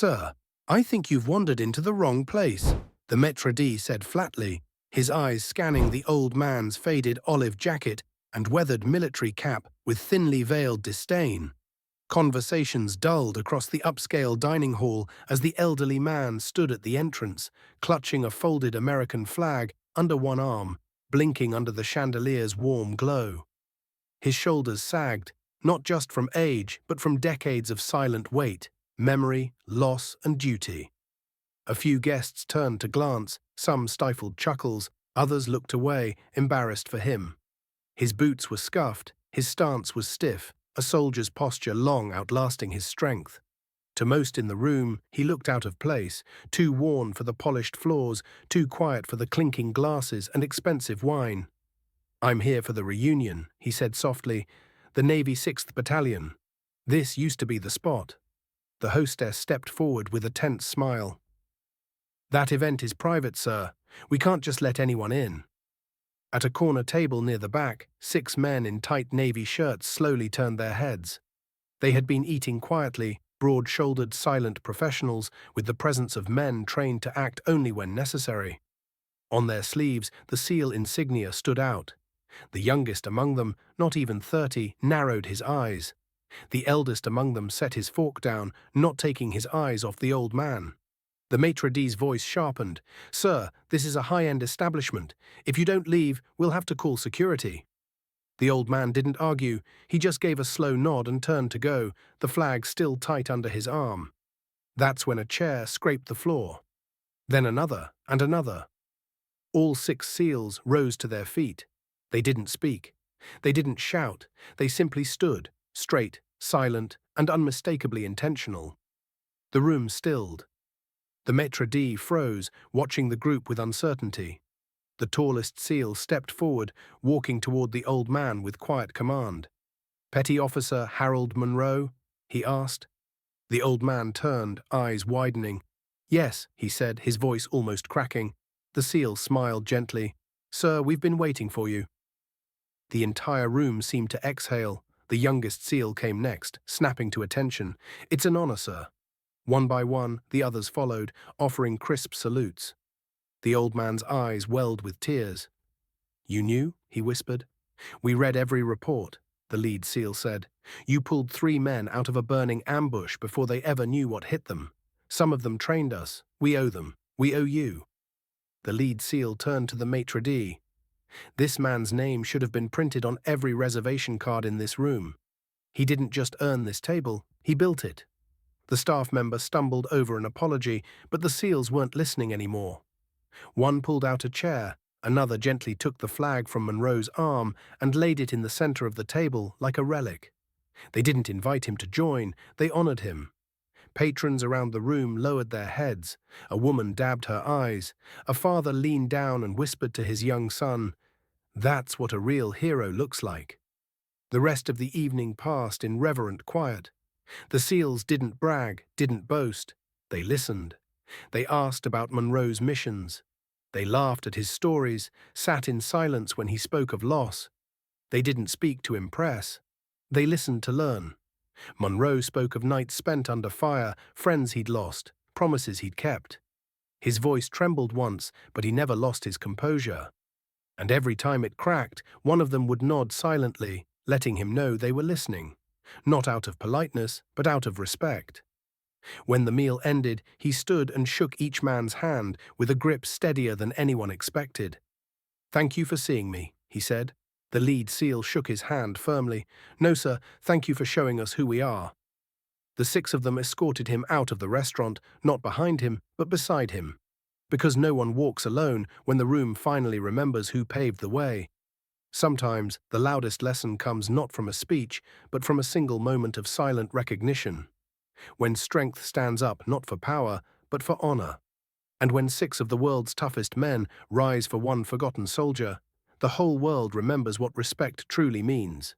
Sir, I think you've wandered into the wrong place, the maître d' said flatly, his eyes scanning the old man's faded olive jacket and weathered military cap with thinly veiled disdain. Conversations dulled across the upscale dining hall as the elderly man stood at the entrance, clutching a folded American flag under one arm, blinking under the chandelier's warm glow. His shoulders sagged, not just from age, but from decades of silent weight, memory, loss, and duty. A few guests turned to glance, some stifled chuckles, others looked away, embarrassed for him. His boots were scuffed, his stance was stiff, a soldier's posture long outlasting his strength. To most in the room, he looked out of place, too worn for the polished floors, too quiet for the clinking glasses and expensive wine. "I'm here for the reunion," he said softly, "the Navy 6th Battalion. This used to be the spot." The hostess stepped forward with a tense smile. "That event is private, sir. We can't just let anyone in." At a corner table near the back, 6 men in tight navy shirts slowly turned their heads. They had been eating quietly, broad-shouldered, silent professionals with the presence of men trained to act only when necessary. On their sleeves, the SEAL insignia stood out. The youngest among them, not even 30, narrowed his eyes. The eldest among them set his fork down, not taking his eyes off the old man. The maître d's voice sharpened. "Sir, this is a high-end establishment. If you don't leave, we'll have to call security." The old man didn't argue. He just gave a slow nod and turned to go, the flag still tight under his arm. That's when a chair scraped the floor. Then another, and another. All 6 SEALs rose to their feet. They didn't speak. They didn't shout. They simply stood, straight, silent, and unmistakably intentional. The room stilled. The maître d' froze, watching the group with uncertainty. The tallest SEAL stepped forward, walking toward the old man with quiet command. "Petty Officer Harold Monroe?" he asked. The old man turned, eyes widening. "Yes," he said, his voice almost cracking. The SEAL smiled gently. "Sir, we've been waiting for you." The entire room seemed to exhale. The youngest SEAL came next, snapping to attention. "It's an honor, sir." One by one, the others followed, offering crisp salutes. The old man's eyes welled with tears. "You knew?" he whispered. "We read every report," the lead SEAL said. "You pulled 3 men out of a burning ambush before they ever knew what hit them. Some of them trained us. We owe them. We owe you." The lead SEAL turned to the maître d'. "This man's name should have been printed on every reservation card in this room. He didn't just earn this table, he built it." The staff member stumbled over an apology, but the SEALs weren't listening anymore. One pulled out a chair, another gently took the flag from Monroe's arm and laid it in the center of the table like a relic. They didn't invite him to join, they honored him. Patrons around the room lowered their heads. A woman dabbed her eyes. A father leaned down and whispered to his young son, "That's what a real hero looks like." The rest of the evening passed in reverent quiet. The SEALs didn't brag, didn't boast. They listened. They asked about Monroe's missions. They laughed at his stories, sat in silence when he spoke of loss. They didn't speak to impress. They listened to learn. Monroe spoke of nights spent under fire, friends he'd lost, promises he'd kept. His voice trembled once, but he never lost his composure. And every time it cracked, one of them would nod silently, letting him know they were listening. Not out of politeness, but out of respect. When the meal ended, he stood and shook each man's hand with a grip steadier than anyone expected. "Thank you for seeing me," he said. The lead SEAL shook his hand firmly. "No, sir, thank you for showing us who we are." The 6 of them escorted him out of the restaurant, not behind him, but beside him. Because no one walks alone when the room finally remembers who paved the way. Sometimes the loudest lesson comes not from a speech, but from a single moment of silent recognition. When strength stands up not for power, but for honor. And when 6 of the world's toughest men rise for one forgotten soldier, the whole world remembers what respect truly means.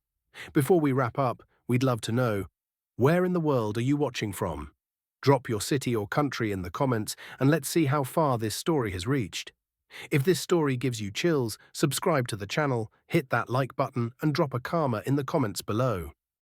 Before we wrap up, we'd love to know, where in the world are you watching from? Drop your city or country in the comments and let's see how far this story has reached. If this story gives you chills, subscribe to the channel, hit that like button, and drop a karma in the comments below.